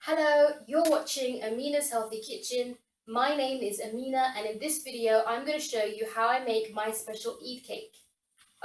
Hello, you're watching Amina's Healthy Kitchen. My name is Amina, and in this video I'm going to show you how I make my special Eid cake.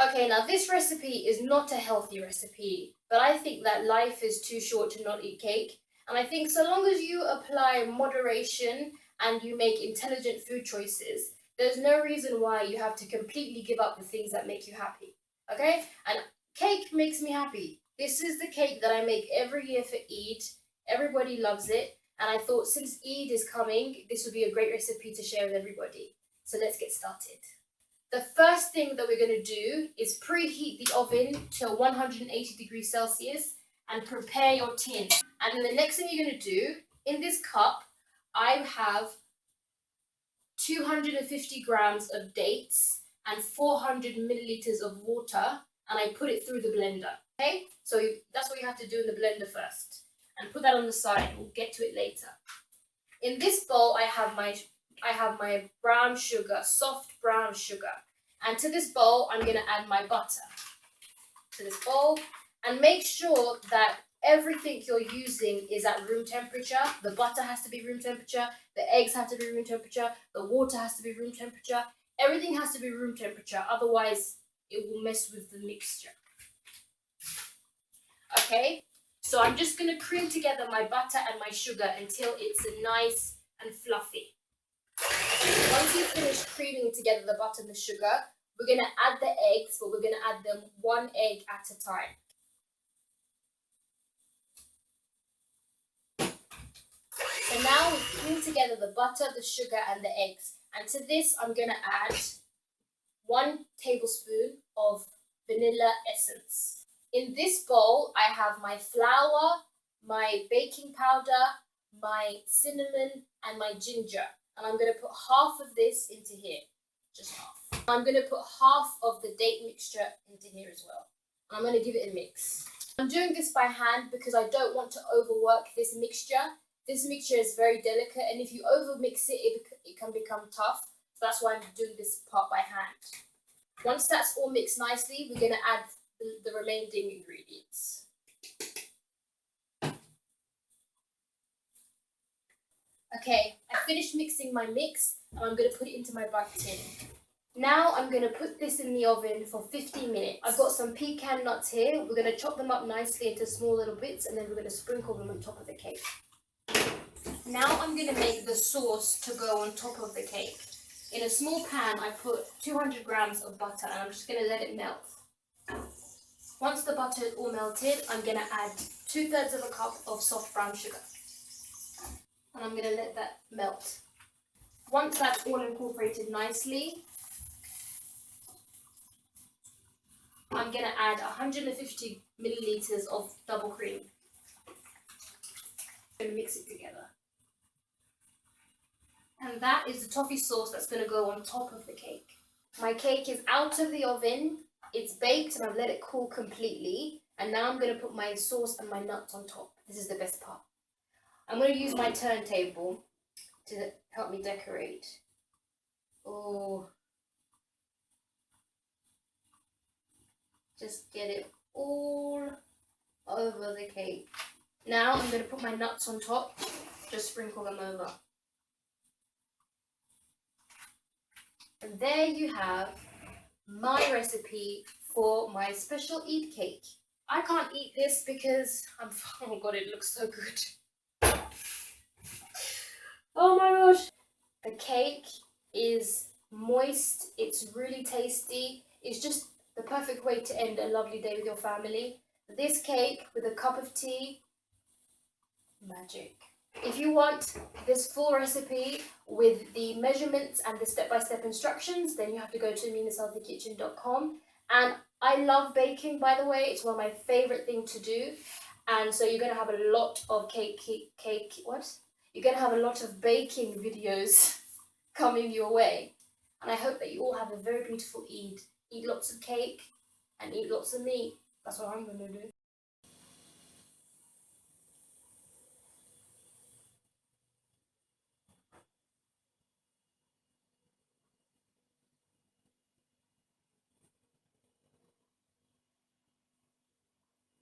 Okay, now this recipe is not a healthy recipe, but I think that life is too short to not eat cake. And I think so long as you apply moderation and you make intelligent food choices, there's no reason why you have to completely give up the things that make you happy. Okay? And cake makes me happy. This is the cake that I make every year for Eid. Everybody loves it. And I thought since Eid is coming, this would be a great recipe to share with everybody. So let's get started. The first thing that we're going to do is preheat the oven to 180 degrees Celsius and prepare your tin. And then the next thing you're going to do, in this cup, I have 250 grams of dates and 400 milliliters of water, and I put it through the blender. Okay, so that's what you have to do in the blender first, and put that on the side. We'll get to it later. In this bowl, I have my brown sugar, soft brown sugar, and to this bowl, I'm going to add my butter to this bowl, and make sure that everything you're using is at room temperature. The butter has to be room temperature, the eggs have to be room temperature, the water has to be room temperature. Everything has to be room temperature, otherwise it will mess with the mixture. Okay, so I'm just going to cream together my butter and my sugar until it's nice and fluffy. Once you finish creaming together the butter and the sugar, we're going to add the eggs, but we're going to add them one egg at a time. So now we've creamed together the butter, the sugar, and the eggs. And to this, I'm going to add 1 tablespoon of vanilla essence. In this bowl, I have my flour, my baking powder, my cinnamon, and my ginger. And I'm going to put half of this into here, just half. I'm going to put half of the date mixture into here as well. And I'm going to give it a mix. I'm doing this by hand because I don't want to overwork this mixture. This mixture is very delicate, and if you overmix it, it can become tough. So that's why I'm doing this part by hand. Once that's all mixed nicely, we're going to add the remaining ingredients. Okay, I finished mixing my mix, and I'm going to put it into my bag tin. Now I'm going to put this in the oven for 15 minutes. I've got some pecan nuts here. We're going to chop them up nicely into small little bits, and then we're going to sprinkle them on top of the cake. Now I'm going to make the sauce to go on top of the cake. In a small pan, I put 200 grams of butter, and I'm just going to let it melt. Once the butter is all melted, I'm going to add 2/3 of a cup of soft brown sugar. And I'm going to let that melt. Once that's all incorporated nicely, I'm going to add 150 milliliters of double cream. I'm going to mix it together. And that is the toffee sauce that's going to go on top of the cake. My cake is out of the oven. It's baked and I've let it cool completely. And now I'm going to put my sauce and my nuts on top. This is the best part. I'm going to use my turntable to help me decorate. Oh, just get it all over the cake. Now I'm going to put my nuts on top. Just sprinkle them over. And there you have my recipe for my special Eid cake. I can't eat this because oh god, it looks so good. Oh my gosh. The cake is moist, it's really tasty. It's just the perfect way to end a lovely day with your family. This cake with a cup of tea, magic. If you want this full recipe with the measurements and the step-by-step instructions, then you have to go to aminashealthykitchen.com. And I love baking, by the way. It's one of my favorite things to do. And so you're going to have a lot of You're going to have a lot of baking videos coming your way. And I hope that you all have a very beautiful Eid. Eat lots of cake and eat lots of meat. That's what I'm going to do.